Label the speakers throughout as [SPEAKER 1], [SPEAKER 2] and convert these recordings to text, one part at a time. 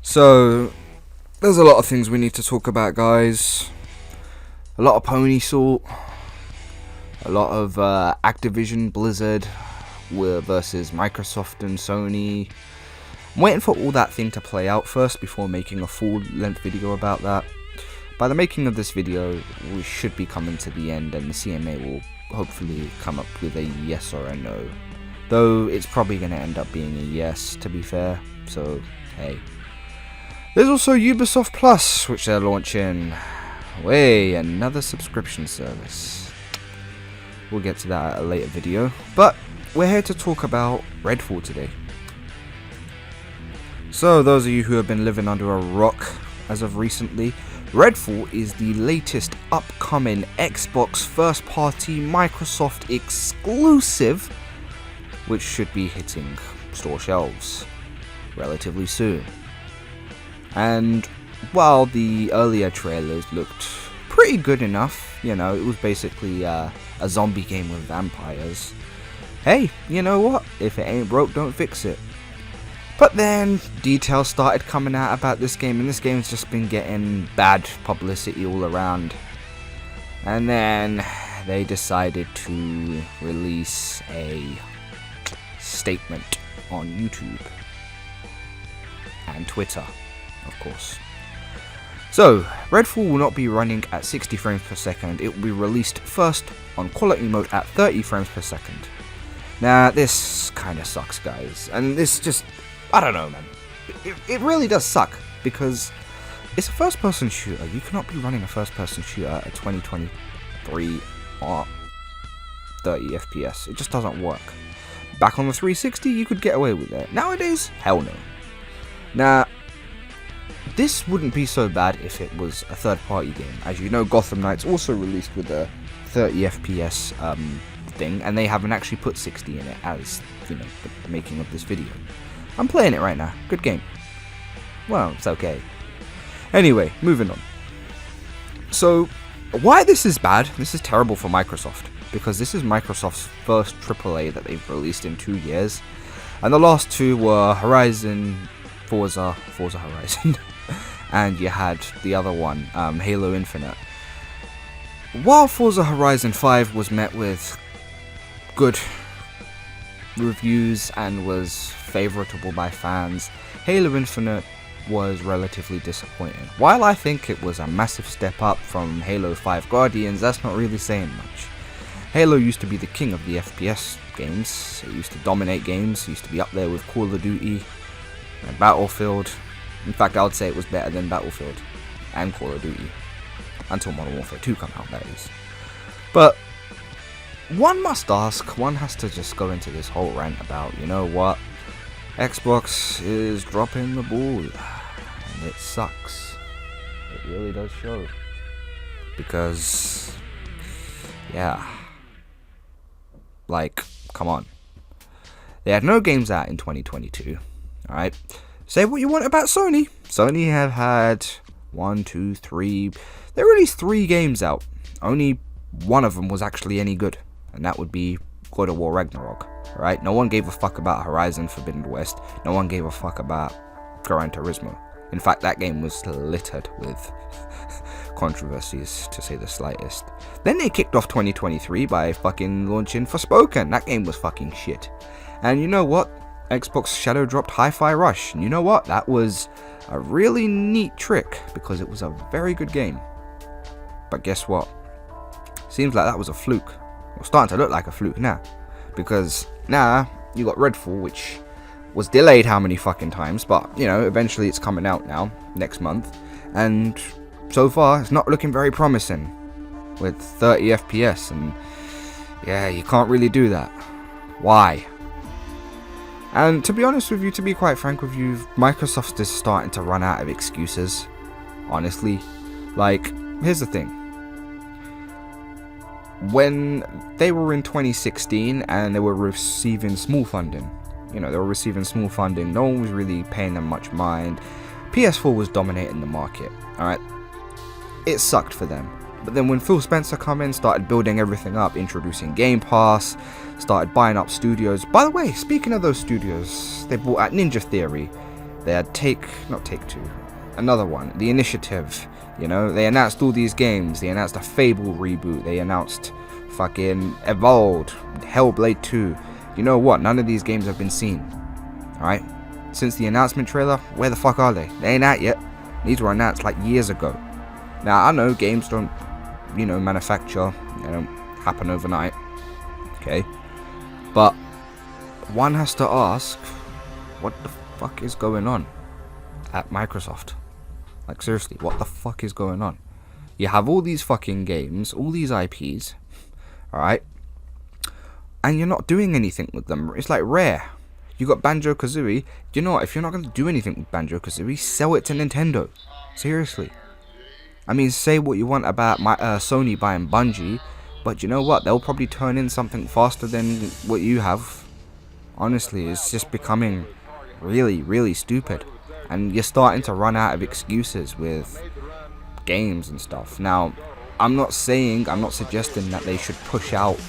[SPEAKER 1] So, there's a lot of things we need to talk about, guys. A lot of pony salt. A lot of Activision, Blizzard versus Microsoft and Sony. I'm waiting for all that thing to play out first before making a full-length video about that. By the making of this video, we should be coming to the end and the CMA will hopefully come up with a yes or a no. Though it's probably going to end up being a yes, to be fair, so hey. There's also Ubisoft Plus, which they're launching. Way, another subscription service. We'll get to that at a later video, but we're here to talk about Redfall today. So, those of you who have been living under a rock as of recently, Redfall is the latest upcoming Xbox first-party Microsoft exclusive, which should be hitting store shelves relatively soon. And while the earlier trailers looked pretty good enough, you know, it was basically a zombie game with vampires. Hey, you know what? If it ain't broke, don't fix it. But then details started coming out about this game, and this game's just been getting bad publicity all around. And then they decided to release a statement on YouTube and Twitter, of course. So, Redfall will not be running at 60 frames per second. It will be released first on quality mode at 30 frames per second. Now, this kind of sucks, guys. And this just, I don't know, man. It really does suck, because it's a first-person shooter. You cannot be running a first-person shooter at 2023 or 30 FPS. It just doesn't work. Back on the 360, you could get away with it. Nowadays, hell no. Now, this wouldn't be so bad if it was a third-party game. As you know, Gotham Knights also released with a 30 FPS thing, and they haven't actually put 60 in it as, you know, the making of this video. I'm playing it right now. Good game. Well, it's okay. Anyway, moving on. So, why this is bad? This is terrible for Microsoft, because this is Microsoft's first AAA that they've released in 2 years, and the last two were Forza Horizon, and you had the other one, Halo Infinite. While Forza Horizon 5 was met with good reviews and was favourable by fans, Halo Infinite was relatively disappointing. While I think it was a massive step up from Halo 5 Guardians, that's not really saying much. Halo used to be the king of the FPS games. It used to dominate games. It used to be up there with Call of Duty and Battlefield. In fact, I would say it was better than Battlefield and Call of Duty. Until Modern Warfare 2 come out, that is. But one must ask, one has to just go into this whole rant about, you know what, Xbox is dropping the ball, and it sucks. It really does show. Because, yeah, like, come on. They had no games out in 2022, alright? Say what you want about Sony. Sony have had 1, 2, 3, they released 3 games out. Only one of them was actually any good, and that would be God of War Ragnarok, right? No one gave a fuck about Horizon Forbidden West. No one gave a fuck about Gran Turismo. In fact, that game was littered with controversies, to say the slightest. Then they kicked off 2023 by fucking launching Forspoken. That game was fucking shit. And you know what? Xbox shadow dropped Hi-Fi Rush. And you know what? That was a really neat trick, because it was a very good game. But guess what? Seems like that was a fluke. Well, starting to look like a fluke now, because now you got Redfall, which was delayed how many fucking times, but you know, eventually it's coming out now next month, and so far it's not looking very promising with 30 FPS, and yeah, you can't really do that. Why? And to be honest with you, to be quite frank with you, Microsoft's just starting to run out of excuses, honestly. Like, here's the thing. When they were in 2016 and they were receiving small funding, you know, no one was really paying them much mind. PS4 was dominating the market, alright? It sucked for them. But then when Phil Spencer come in, started building everything up, introducing Gamepass, started buying up studios. By the way, speaking of those studios, they bought out Ninja Theory, They had not Take Two, another one, The Initiative. You know, they announced all these games. They announced a Fable reboot. They announced fucking Evolved, Hellblade 2. You know what? None of these games have been seen. Alright? Since the announcement trailer, where the fuck are they? They ain't out yet. These were announced like years ago. Now, I know games don't, manufacture. They don't happen overnight. Okay? But one has to ask, what the fuck is going on at Microsoft? Like, seriously, what the fuck is going on? You have all these fucking games, all these IPs, alright? And you're not doing anything with them. It's like Rare. You got Banjo-Kazooie. You know what? If you're not going to do anything with Banjo-Kazooie, sell it to Nintendo. Seriously. I mean, say what you want about Sony buying Bungie, but you know what? They'll probably turn in something faster than what you have. Honestly, it's just becoming really, really stupid. And you're starting to run out of excuses with games and stuff. Now, I'm not suggesting that they should push out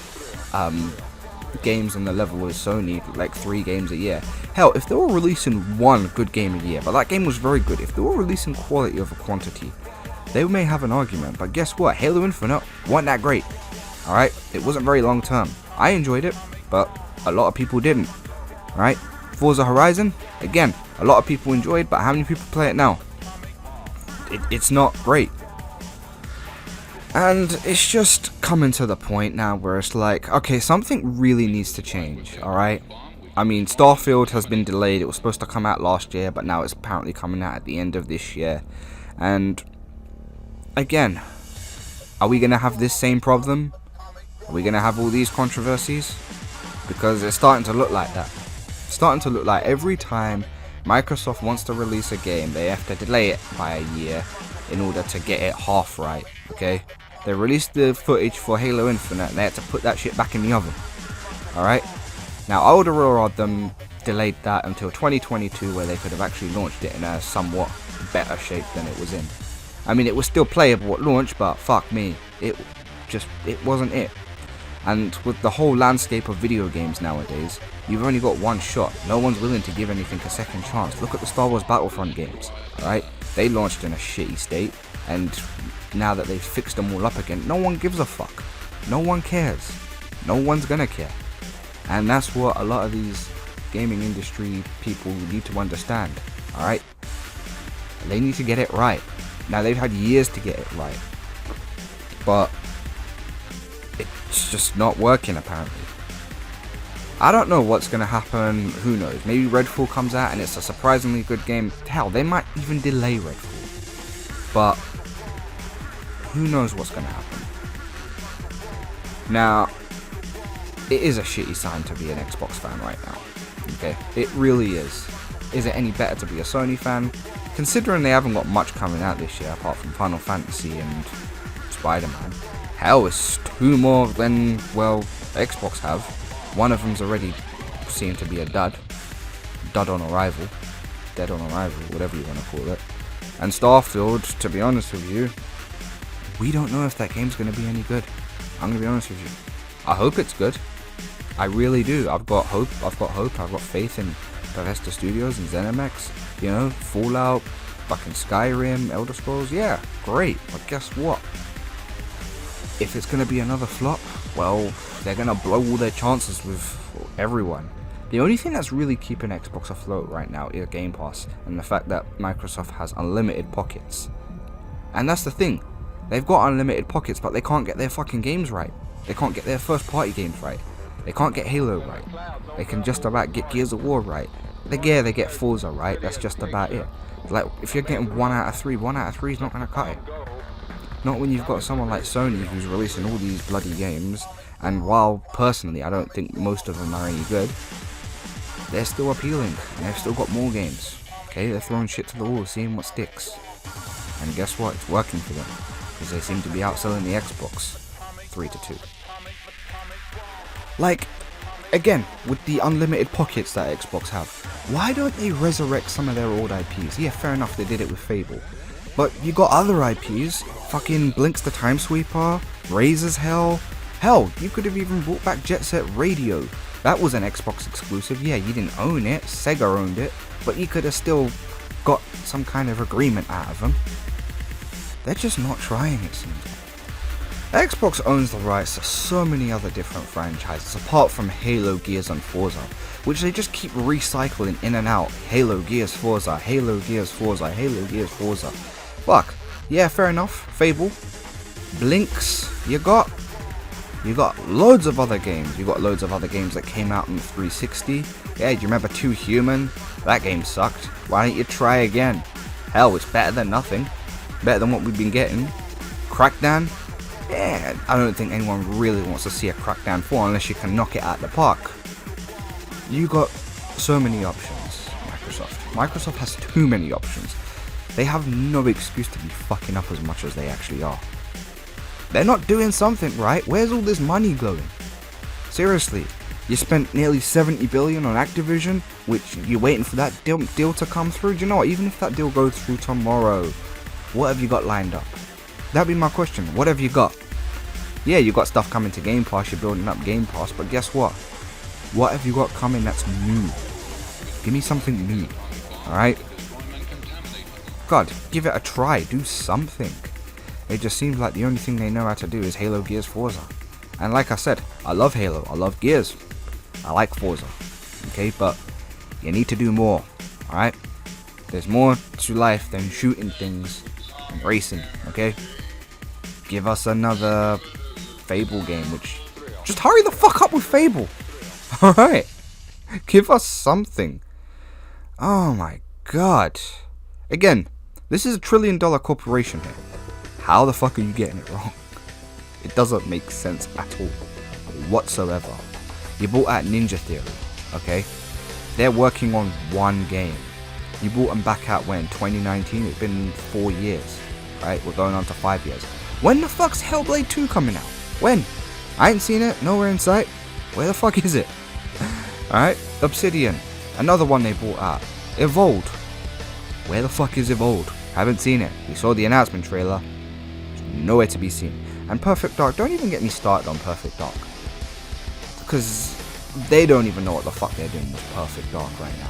[SPEAKER 1] games on the level of Sony, like 3 games a year. Hell, if they were releasing one good game a year, but that game was very good, if they were releasing quality over quantity, they may have an argument. But guess what? Halo Infinite wasn't that great. Alright? It wasn't very long term. I enjoyed it, but a lot of people didn't. Alright? Forza Horizon, again, a lot of people enjoyed, but how many people play it now? It's not great. And it's just coming to the point now where it's like, okay, something really needs to change, alright? I mean, Starfield has been delayed. It was supposed to come out last year, but now it's apparently coming out at the end of this year. And again, are we going to have this same problem? Are we going to have all these controversies? Because it's starting to look like that. It's starting to look like every time Microsoft wants to release a game, they have to delay it by a year in order to get it half right, okay? They released the footage for Halo Infinite and they had to put that shit back in the oven, alright? Now, I would have rather them delayed that until 2022 where they could have actually launched it in a somewhat better shape than it was in. I mean, it was still playable at launch, but fuck me, it wasn't it. And with the whole landscape of video games nowadays, you've only got one shot. No one's willing to give anything a second chance. Look at the Star Wars Battlefront games, alright? They launched in a shitty state, and now that they've fixed them all up again, no one gives a fuck. No one cares. No one's gonna care. And that's what a lot of these gaming industry people need to understand, alright? They need to get it right. Now, they've had years to get it right, but it's just not working apparently. I don't know what's going to happen, who knows. Maybe Redfall comes out and it's a surprisingly good game. Hell, they might even delay Redfall. But who knows what's going to happen. Now, it is a shitty sign to be an Xbox fan right now. Okay, it really is. Is it any better to be a Sony fan? Considering they haven't got much coming out this year apart from Final Fantasy and Spider-Man. Hell, it's 2 more than, well, Xbox have. One of them's already seemed to be a dud. Dud on arrival. Dead on arrival, whatever you want to call it. And Starfield, to be honest with you, we don't know if that game's going to be any good. I'm going to be honest with you. I hope it's good. I really do. I've got hope. I've got faith in Bethesda Studios and ZeniMax. You know, Fallout, fucking Skyrim, Elder Scrolls. Yeah, great. But guess what? If it's going to be another flop, well, they're going to blow all their chances with everyone. The only thing that's really keeping Xbox afloat right now is Gamepass and the fact that Microsoft has unlimited pockets. And that's the thing. They've got unlimited pockets, but they can't get their fucking games right. They can't get their first party games right. They can't get Halo right. They can just about get Gears of War right. They get Forza right. That's just about it. Like, if you're getting 1 out of 3, 1 out of 3 is not going to cut it. Not when you've got someone like Sony who's releasing all these bloody games, and while personally I don't think most of them are any good, they're still appealing, and they've still got more games. Okay, they're throwing shit to the wall, seeing what sticks. And guess what? It's working for them, because they seem to be outselling the Xbox 3-2. Like, again, with the unlimited pockets that Xbox have, why don't they resurrect some of their old IPs? Yeah, fair enough, they did it with Fable. But you got other IPs, fucking Blinks the Time Sweeper, Razor's Hell. Hell, you could have even brought back Jet Set Radio. That was an Xbox exclusive. Yeah, you didn't own it. Sega owned it. But you could have still got some kind of agreement out of them. They're just not trying, it seems. Xbox owns the rights to so many other different franchises apart from Halo, Gears and Forza, which they just keep recycling in and out. Halo, Gears, Forza, Halo, Gears, Forza, Halo, Gears, Forza. Fuck. Yeah, fair enough. Fable. Blinks. You got loads of other games. You got loads of other games that came out on 360. Yeah, do you remember 2 Human? That game sucked. Why don't you try again? Hell, it's better than nothing. Better than what we've been getting. Crackdown? Yeah, I don't think anyone really wants to see a Crackdown 4 unless you can knock it out the park. You got so many options, Microsoft. Microsoft has too many options. They have no excuse to be fucking up as much as they actually are. They're not doing something right. Where's all this money going? Seriously, you spent nearly 70 billion on Activision, which you're waiting for that deal to come through. Do you know what? Even if that deal goes through tomorrow, what have you got lined up? That'd be my question. What have you got? Yeah, you got stuff coming to Gamepass. You're building up Gamepass, but guess what? What have you got coming that's new? Give me something new. Alright? God, give it a try. Do something. It just seems like the only thing they know how to do is Halo, Gears, Forza. And like I said, I love Halo. I love Gears. I like Forza. Okay, but you need to do more. Alright? There's more to life than shooting things and racing. Okay? Give us another Fable game, which... Just hurry the fuck up with Fable. Alright? Give us something. Oh my god. Again, this is $1 trillion corporation here. How the fuck are you getting it wrong? It doesn't make sense at all. Whatsoever. You bought out Ninja Theory. Okay? They're working on one game. You brought them back out when? 2019? It's been 4 years. Right? We're going on to 5 years. When the fuck's Hellblade 2 coming out? When? I ain't seen it. Nowhere in sight. Where the fuck is it? Alright? Obsidian. Another one they brought out. Evolved. Where the fuck is Evolved? Haven't seen it. We saw the announcement trailer. Nowhere to be seen. And Perfect Dark. Don't even get me started on Perfect Dark. Because they don't even know what the fuck they're doing with Perfect Dark right now.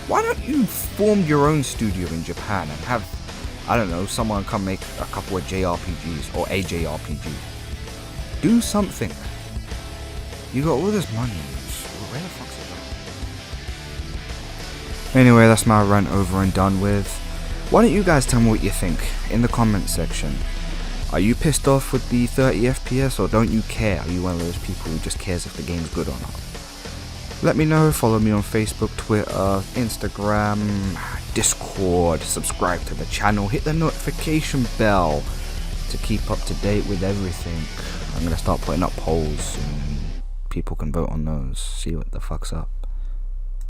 [SPEAKER 1] Why don't you form your own studio in Japan and have, I don't know, someone come make a couple of JRPGs or a JRPG. Do something. You got all this money. Where the fuck's it going? Anyway, that's my rant over and done with. Why don't you guys tell me what you think in the comment section? Are you pissed off with the 30 FPS or don't you care? Are you one of those people who just cares if the game's good or not? Let me know. Follow me on Facebook, Twitter, Instagram, Discord. Subscribe to the channel. Hit the notification bell to keep up to date with everything. I'm going to start putting up polls and people can vote on those. See what the fuck's up.